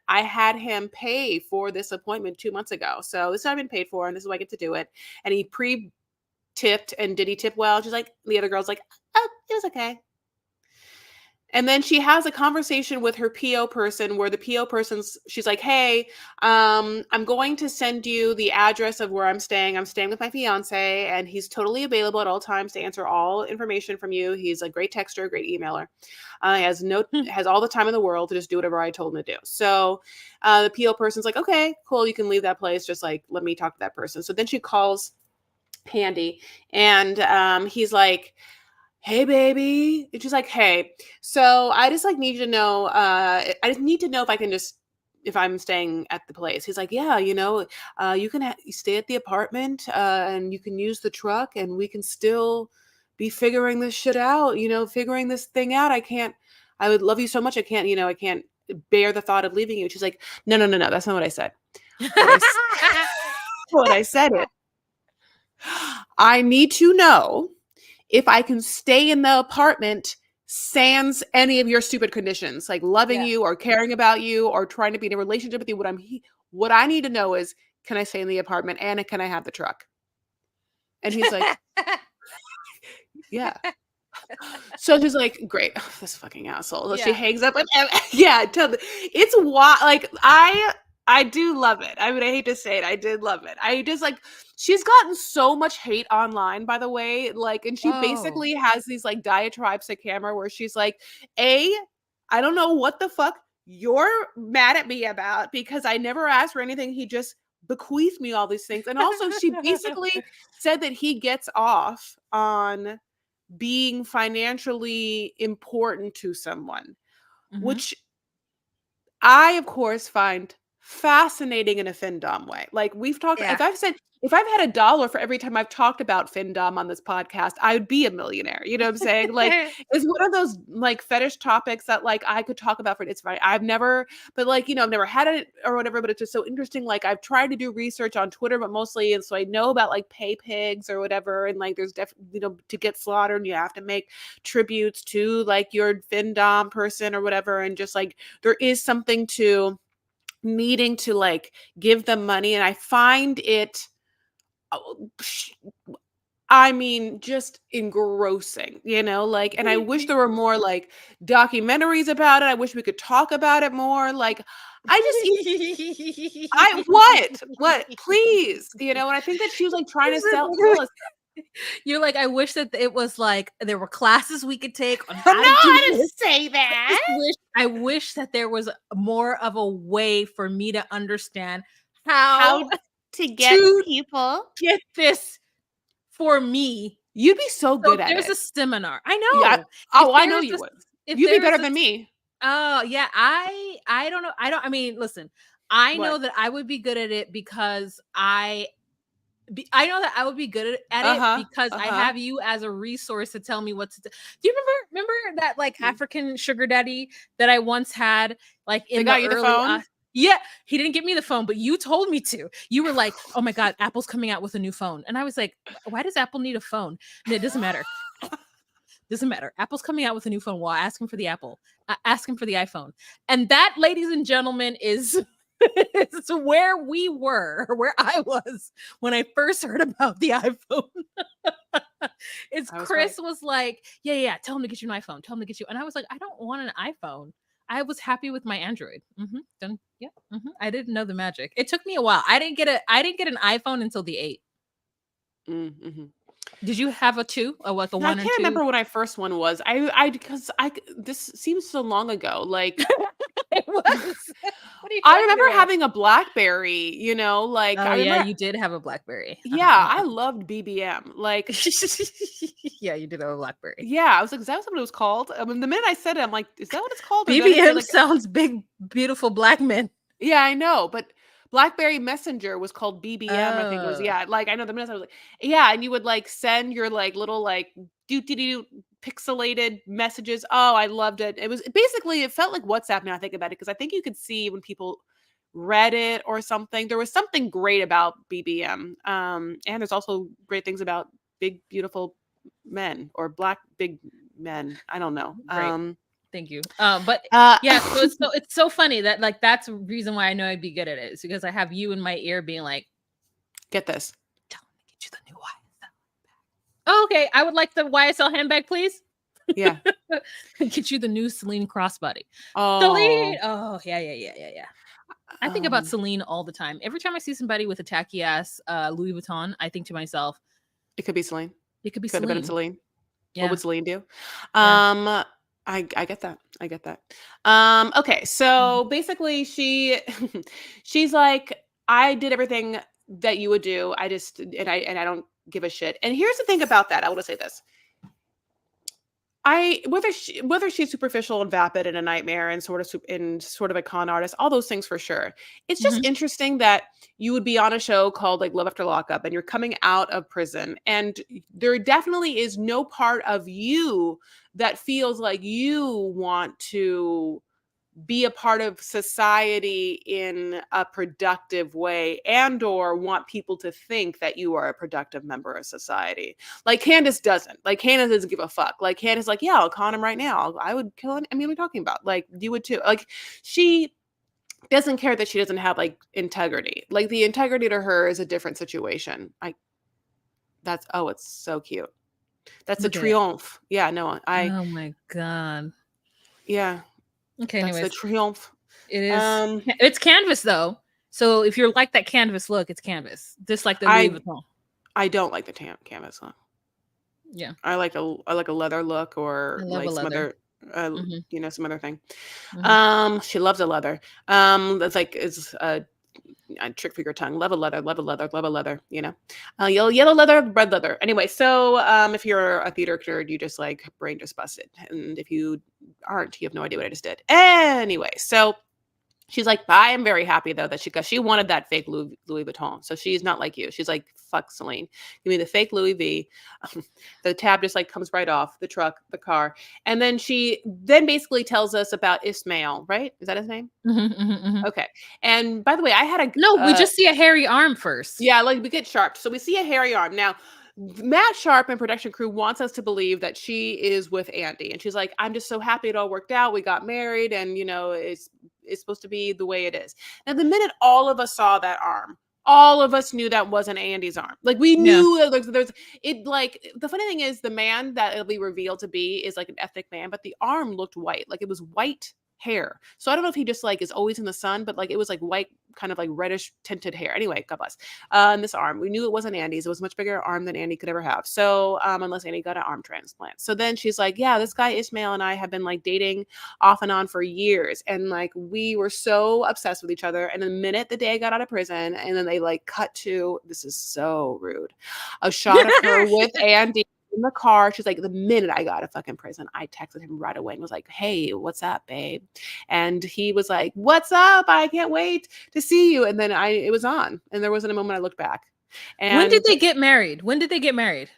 had him pay for this appointment 2 months ago. So this has been paid for, and this is why I get to do it. And he pre-tipped, and did he tip well? She's like, the other girl's like, oh, it was okay. And then she has a conversation with her PO person, where the PO she's like, hey, I'm going to send you the address of where I'm staying. I'm staying with my fiance, and he's totally available at all times to answer all information from you. He's a great texter, a great emailer. Has all the time in the world to just do whatever I told him to do. So the PO person's like, okay, cool. You can leave that place. Just like, let me talk to that person. So then she calls Handy, and he's like, hey baby. And she's like, hey, so I just like need you to know, I just need to know if I'm staying at the place. He's like, yeah, you can stay at the apartment, and you can use the truck, and we can still be figuring this shit out, figuring this thing out. I would love you so much. I can't bear the thought of leaving you. She's like, no, that's not what I said. What I said is, I need to know if I can stay in the apartment sans any of your stupid conditions, like loving you or caring about you or trying to be in a relationship with you. What I need to know is, can I stay in the apartment, and can I have the truck? And he's like, yeah. So she's like, great, this fucking asshole. So she Yeah. hangs up, and yeah, it's wild. Like I do love it. I mean, I hate to say it, I did love it. I just like she's gotten so much hate online, by the way. Like, and she Oh. basically has these like diatribes to camera where she's like, I don't know what the fuck you're mad at me about because I never asked for anything. He just bequeathed me all these things. And also, she basically said that he gets off on being financially important to someone, Mhm. which I, of course, find fascinating in a FinDom way. Like we've talked, Yeah. if I've had $1 for every time I've talked about FinDom on this podcast, I would be a millionaire. You know what I'm saying? Like it's one of those like fetish topics that like I could talk about for it's fine. I've never, but like, you know, I've never had it or whatever, but it's just so interesting. Like I've tried to do research on Twitter, but mostly, and so I know about like pay pigs or whatever. And like there's definitely, you know, to get slaughtered, you have to make tributes to like your FinDom person or whatever. And just like there is something to needing to like give them money. And I find it, I mean, just engrossing, you know, like, and I wish there were more like documentaries about it. I wish we could talk about it more. Like, I just, what, please, you know, and I think that she was like trying to sell us. You're like, I wish that it was like there were classes we could take on No, how to do I didn't this. say that. I wish that there was more of a way for me to understand How how to get to people. get this for me. You'd be so So good if at there's it. a seminar. I Yeah. know. If Oh, I know there's you a would. if You'd be there is better a than me. oh, yeah, I don't know. I mean, listen, I know What? that I would be good at it because I know that I would be good at it Uh-huh. because I Uh-huh. have you as a resource to tell me what to do. Do you remember that like Mm. African sugar daddy that I once had like They in the got you the early phone? yeah, he didn't give me the phone, but you told me to. You were like, "Oh my god, Apple's coming out with a new phone." And I was like, "Why does Apple need a phone?" And it doesn't matter. Doesn't matter. Apple's coming out with a new phone. Well, ask him for the Apple. Ask him for the iPhone. And that, ladies and gentlemen, is is where we were, where I was when I first heard about the iPhone. It's I was right. Chris was like, yeah, yeah, tell him to get you an iPhone. Tell him to get you. And I was like, I don't want an iPhone. I was happy with my Android. Done. Yeah. I didn't know the magic. It took me a while. I didn't get an iPhone until the 8. Mhm. Did you have a 2? Or like a I 1 or can't 2? remember when my first one was. Because this seems so long ago. Like It was. What are you I talking remember about? having a BlackBerry, you know, like Oh I yeah, remember, you did have a BlackBerry. yeah, Yep. I loved BBM. Like, Yeah, you did have a BlackBerry. yeah, I was like, is that what it was called? I mean, the minute I said it, I'm like, is that what it's called? Or did I just say BBM like, sounds big, beautiful black men. yeah, I know, but BlackBerry Messenger was called BBM, I think it was. Oh, Yeah, like I know the minute I was like, yeah, and you would like send your like little like doo doo doo pixelated messages. Oh, I loved it. It was basically it felt like WhatsApp now I think about it because I think you could see when people read it or something. There was something great about BBM. And there's also great things about big beautiful men or black big men. I don't know. great. Thank you. But Uh yeah, so it's so funny that like that's the reason why I know I'd be good at it. Is because I have you in my ear being like, get this. tell me to get you the new YSL. Oh, okay, I would like the YSL handbag, please. Yeah. Get you the new Celine crossbody. Celine. Oh. Oh, yeah, yeah, yeah, yeah, yeah. I think about Um Celine all the time. Every time I see somebody with a tacky ass Louis Vuitton, I think to myself, it could be Celine. it could be Could have been Celine. Celine. What Yeah, would Celine do? yeah. I get that. I get that. Okay, Mhm. so basically she's like, I did everything that you would do. I don't give a shit. And here's the thing about that. I want to say this. Whether she's superficial and vapid and a nightmare and sort of a con artist, all those things for sure. It's just Mhm. interesting that you would be on a show called like Love After Lockup and you're coming out of prison and there definitely is no part of you that feels like you want to be a part of society in a productive way and or want people to think that you are a productive member of society. Like Candace doesn't. Like Candace doesn't give a fuck. Like Candace like, yeah, I'll con him right now. I would kill him. I mean, what are we talking about? Like you would too. Like she doesn't care that she doesn't have like integrity. Like the integrity to her is a different situation. it's so cute. That's a Look at it. triomphe. Yeah, no, Oh my god. yeah, Okay, that's the anyways, triomphe. it is. Um, It's canvas though. So if you're like that canvas look, it's canvas. Just like the Louis I Vuitton. I don't like the canvas look. Yeah, I like a leather look I or love a like some leather. other Hmm. some other thing. Hmm. She loves a leather. That's like it's a trick for your tongue. Love a leather, love a leather, love a leather, yellow leather, red leather. Anyway, so if you're a theater nerd, you just like brain just busted. And if you aren't, you have no idea what I just did. Anyway, so she's like, I am very happy though that because she wanted that fake Louis Vuitton. So she's not like you. She's like, fuck Celine. Give me the fake Louis V. The tab just like comes right off the truck, the car. And then she then basically tells us about Ismail, right? Is that his name? Hmm. Hmm. Hmm. Okay. And by the way, I had No, we a just see a hairy arm first. yeah, like we get Sharp. So we see a hairy arm. Now, Matt Sharp and production crew wants us to believe that she is with Andy. And she's like, I'm just so happy it all worked out. We got married and it's supposed to be the way it is. Now, the minute all of us saw that arm, all of us knew that wasn't Andy's arm. Like we Yeah. knew there's it like the funny thing is the man that it'll be revealed to be is like an ethnic man, but the arm looked white. Like it was white hair. So I don't know if he just like is always in the sun, but like it was like white, kind of like reddish tinted hair. Anyway, God bless. And this arm, we knew it wasn't Andy's. It was a much bigger arm than Andy could ever have. So unless Andy got an arm transplant. So then she's like, yeah, this guy Ishmael and I have been like dating off and on for years. And like we were so obsessed with each other. And the minute the day I got out of prison, and then they like cut to, this is so rude, a shot of her with Andy in the car. She's like, the minute I got to fucking prison, I texted him right away and was like, hey, what's up, babe? And he was like, what's up? I can't wait to see you. And then it was on, and there wasn't a moment I looked back. When did And they get married? When did they get married?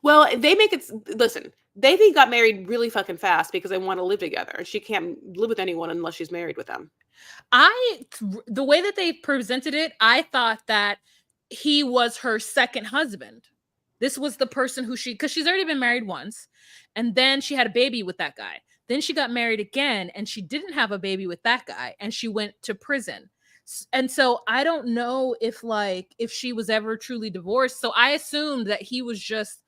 well, they make it, listen, they got married really fucking fast because they want to live together. And she can't live with anyone unless she's married with them. The way that they presented it, I thought that he was her second husband. This was the person who because she's already been married once, and then she had a baby with that guy. Then she got married again, and she didn't have a baby with that guy, and she went to prison. And so I don't know if she was ever truly divorced. So I assumed that he was just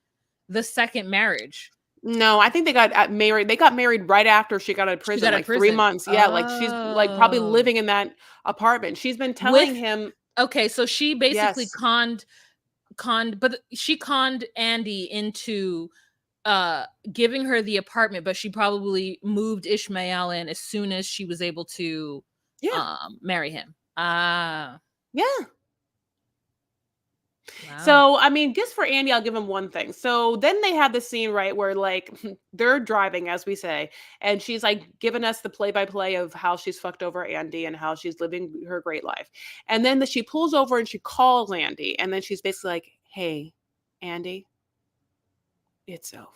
the second marriage. No, I think they got married. They got married right after she got out of prison, like 3 months. Yeah, like she's like probably Oh. living in that apartment. She's been telling him. Okay, so she basically Yes. but she conned Andy into giving her the apartment, but she probably moved Ishmael in as soon as she was able to Yeah. marry him. Ah. Yeah. Wow. So, I mean, just for Andy, I'll give him one thing. So then they have this scene, right, where like they're driving, as we say, and she's like giving us the play by play of how she's fucked over Andy and how she's living her great life. And then she pulls over and she calls Andy. And then she's basically like, hey, Andy, it's over.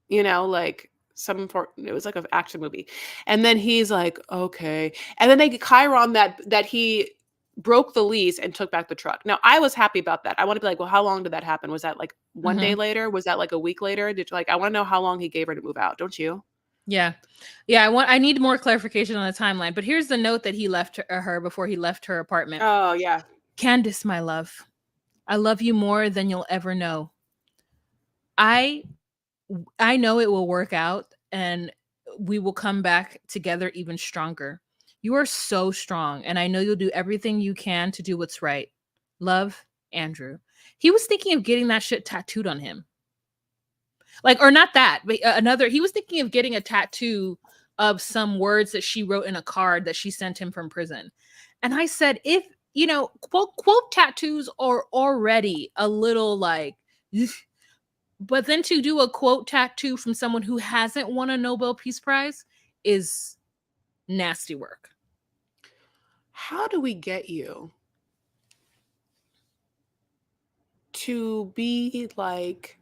Like it was like an action movie. And then he's like, okay. And then they get Chiron that he broke the lease and took back the truck. Now, I was happy about that. I want to be like, well, how long did that happen? Was that like one day later? Was that like a week later? I want to know how long he gave her to move out, don't you? Yeah. I need more clarification on the timeline, but here's the note that he left her before he left her apartment. Oh, yeah. Candace, my love, I love you more than you'll ever know. I know it will work out and we will come back together even stronger. You are so strong, and I know you'll do everything you can to do what's right. Love, Andrew. He was thinking of getting that shit tattooed on him. Like, or not that, but he was thinking of getting a tattoo of some words that she wrote in a card that she sent him from prison. And I said, if, quote tattoos are already a little like, but then to do a quote tattoo from someone who hasn't won a Nobel Peace Prize is nasty work. How do we get you to be like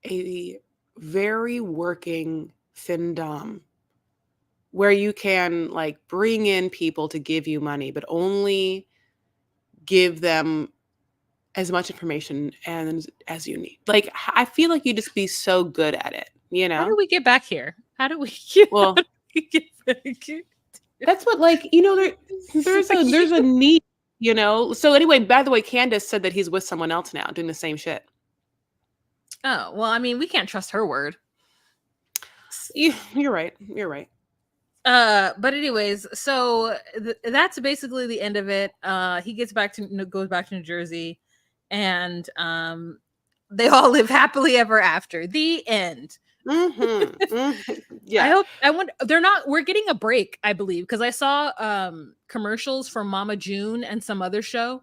a very working findom where you can like bring in people to give you money, but only give them as much information as you need? Like, I feel like you'd just be so good at it, How do we get back here? How do we get, well, get back here? That's what, like, there's a need, So anyway, by the way, Candace said that he's with someone else now doing the same shit. Oh, well, I mean, we can't trust her word. You're right. You're right. But anyways, so that's basically the end of it. He goes back to New Jersey, and they all live happily ever after. The end. Yeah. I want they're not we're getting a break, I believe, because I saw commercials for Mama June and some other show.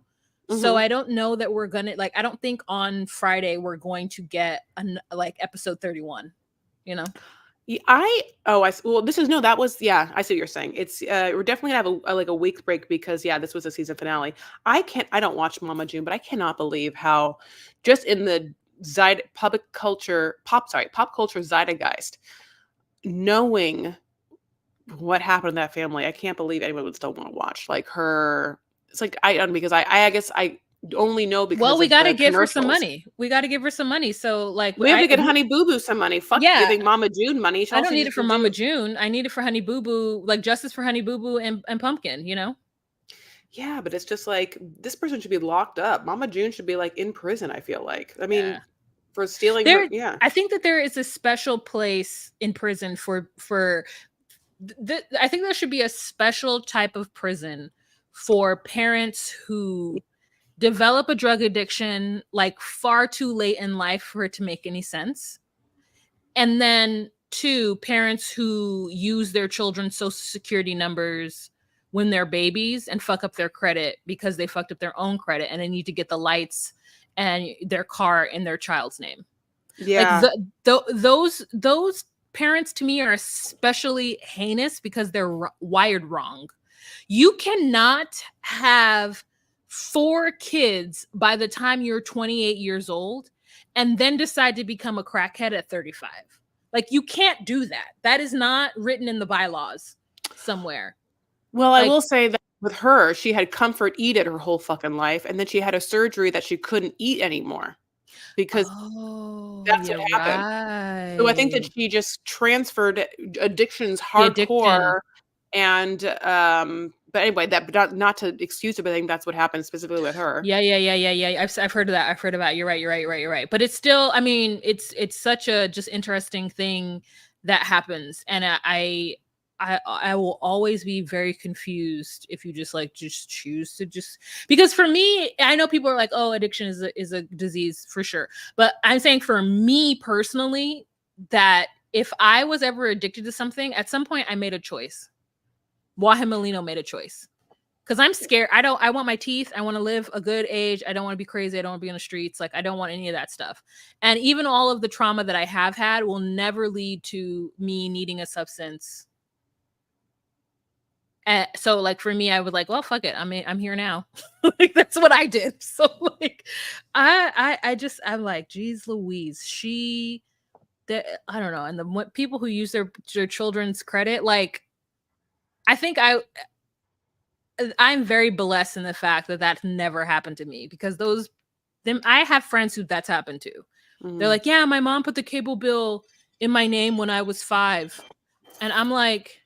So I don't know that we're gonna like I don't think on Friday we're going to get like episode 31, you know. Well, this is no, that was, yeah, I see what you're saying. It's we're definitely gonna have like a week break because yeah, this was a season finale. I don't watch Mama June, but I cannot believe how just in the pop culture zeitgeist, knowing what happened to that family, I can't believe anyone would still want to watch like her. It's like I don't, because I guess I only know Well, because we of got to the give her some commercials. money. We got to give her some money. So like We have to get Honey Boo Boo some money. Fuck yeah, giving Mama June money. I All don't she need it needs for to Mama do. June. I need it for Honey Boo Boo, like justice for Honey Boo Boo and Pumpkin, you know? Yeah, but it's just like this person should be locked up. Mama June should be like in prison, I feel like. I Yeah. mean, for stealing her, There yeah. I think that there is a special place in prison for I think there should be a special type of prison for parents who develop a drug addiction like far too late in life for it to make any sense. And then two, parents who use their children's social security numbers when they're babies and fuck up their credit because they fucked up their own credit and they need to get the lights and their car in their child's name. Like Yeah. those parents to me are especially heinous because they're wired wrong. You cannot have 4 kids by the time you're 28 years old and then decide to become a crackhead at 35. Like you can't do that. That is not written in the bylaws somewhere. Well, I Like, will say that with her, she had comfort eated her whole fucking life, and then she had a surgery that she couldn't eat anymore because oh, that's what you're happened. So I think that right. she just transferred addictions The addiction. hardcore. And but anyway, that not to excuse it, but I think that's what happened specifically with her. Yeah. I've heard of that. I've heard about it. You're right. But it's still, I mean, it's such a just interesting thing that happens, and I will always be very confused if you just choose to just because for me, I know people are like, oh, addiction is a disease for sure, but I'm saying for me personally that if I was ever addicted to something, at some point I made a choice. Wahid Molino made a choice because I'm scared. I want my teeth. I want to live a good age. I don't want to be crazy. I don't want to be on the streets. Like, I don't want any of that stuff. And even all of the trauma that I have had will never lead to me needing a substance. And so like for me, I would like, well, fuck it. I mean, I'm here now. Like that's what I did. So like I'm like, geez Louise, I don't know. And the people who use their children's credit, like I think I'm very blessed in the fact that that's never happened to me because I have friends who that's happened to. They're like, yeah, my mom put the cable bill in my name when I was 5. And I'm like,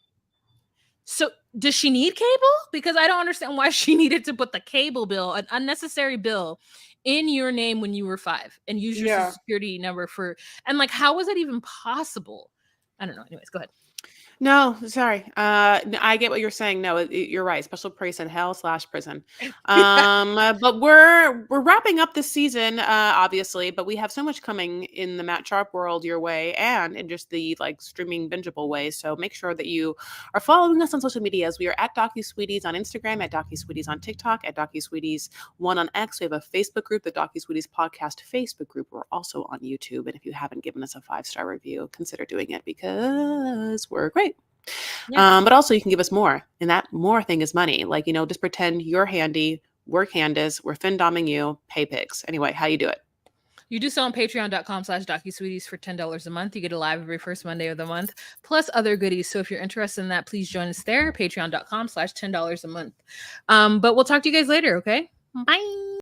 so does she need cable? Because I don't understand why she needed to put the cable bill, an unnecessary bill, in your name when you were 5 and use your social security number and like, how was that even possible? I don't know. Anyways, go ahead. No, sorry. I get what you're saying. No, you're right. Special place in hell/prison. But we're wrapping up this season, obviously. But we have so much coming in the Matt Sharp world your way, and in just the like streaming bingeable way. So make sure that you are following us on social medias. We are at DocuSweeties on Instagram, at DocuSweeties on TikTok, at DocuSweeties1 on X. We have a Facebook group, the DocuSweeties Podcast Facebook group. We're also on YouTube, and if you haven't given us a 5-star review, consider doing it because we're great. Yeah. But also you can give us more, and that more thing is money. Like, just pretend you're handy, we're Candace, we're fin-doming you, pay pigs. Anyway, how you do it? You do so on patreon.com/DocuSweeties for $10 a month. You get a live every first Monday of the month, plus other goodies. So if you're interested in that, please join us there, patreon.com/$10 a month. But we'll talk to you guys later, okay? Bye.